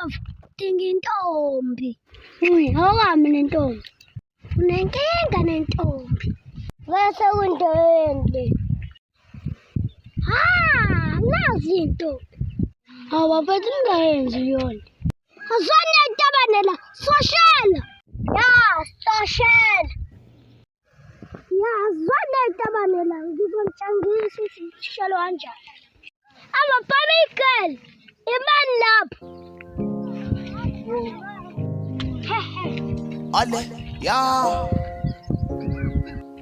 Love, tingintombi. Awami nentombi. Unenkinga nentombi. Bese kuntombi. Nazi intombi. Awaphethe ungayenzi yona. Azone itabanela, soshela. Soshela. Azone itabanela, ngizomtshengisa ukuthi shelo kanjani. Amapamikeli, imani lapho. Ale, ya.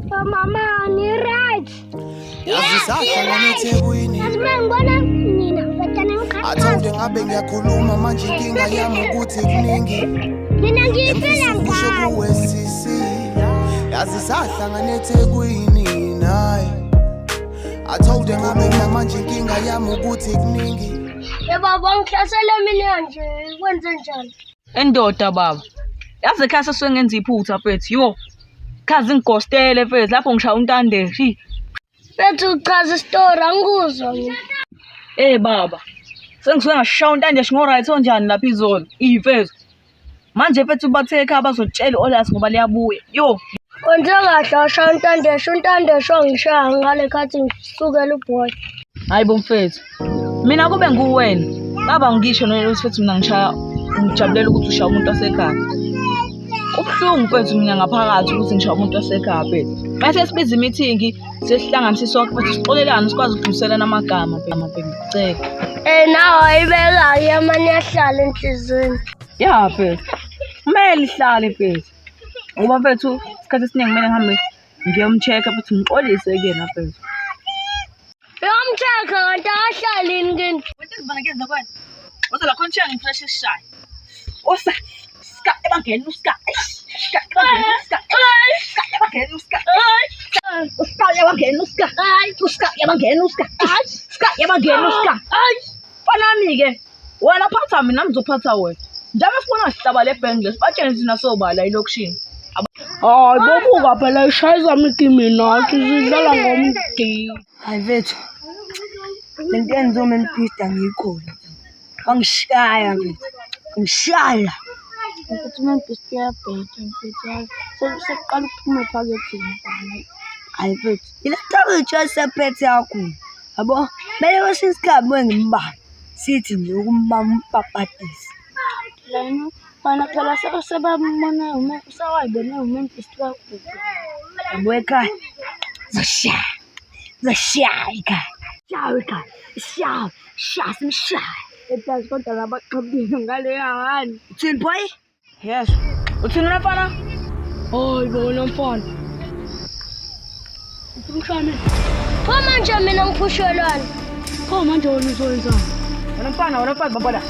Mama, ni right. Yazisahla neThekwini. Ngibona nina ngibetana ngikhathi. Athonde ngabe ngiyakhuluma manje inkinga yami ukuthi kuningi. Mina ngiyiphila Ngisho ngani. kuWCC. Yazisahla neThekwini naye. Athonde ngabe manje inkinga yami ukuthi kuningi. Baba ngihlasela mina nje kwenze njani? Endoda baba. Yazi ekhaya sisuke ngenza iphutha mfethu. Yo. Khazi ngigostele mfethu lapho ngishaya uNtande. Bethu uchaza istory angikuzwa mina. Baba. Sengisuke ngashaya uNtande ngo-right onjani lapha izolo. Mfethu. Manje mfethu bathe ekhaya bazotshela oLas ngoba liyabuya. Yo. Kwenze kahle washaya uNtandesho ngishaya ngale khathi ngisukela uboy. Hayibo mfethu. Mina kube nguwena. Baba ngisho nokuthi mina ngijabulela ukuthi ushaya umuntu wasekhaya. Kubuhlungu mfethu mina ngaphakathi ukuthi ngishaya umuntu wasekhaya mfethu. Mase sibiza i-meeting sesihlanganisa sonke mfethu sixolelane sikwazi ukudluliselana amagama ngicela. Nawe ayibeka yamani yahlala enhlizweni. Ya mfethu. Kumele ihlale mfethu. Ngoba mfethu isikhathi esiningi kumele ngihambe ngiyomcheck futhi ngixolise kuyena mfethu. Uyamcheck kanti akahlalini kini. Wena ngibana kuyenza kwena. Wathi la khona ngifresh esishaya. Osa ska ebangeni uska. Ska ebangeni uska. Ska ebangeni uska. Uska ebangeni uska. Uska ebangeni uska. Ska ebangeni uska. Fanami ke. Wena phatha mina ngizophatha wena. Njalo sifuna sihlaba le band lesipatsheni sina sobala elokushini. Hayi bobuka phela ishayisa mikimi nathi sidlala ngomdi. Hayi vethu. Lento yenzo menipista ngiyikhona. Wangishaya mfethu. Ngishaya. Ukuthi mempista yabhetha mfethu. Sekuqala ukuphuma ephaketheni. Hayi vethu. Ilento yosephethe yakho. Yabo, mele wesisikhathi ngimba. Sithi nje ukumbamba umpapatisi. Lana bana phela sebamona usawayibona umempista wakho. Yabo ekhaya. Zashaya ekhaya. Shaya simshaya. Eplazi kodwa labaxhobile ngale yahani. Uthini boy? Yes. Uthini mfana? Hayi bona mfana. Umshana. Pho manje mina ngiphushwelana. Pho manje wena uzowenzani? Wena mfana babona.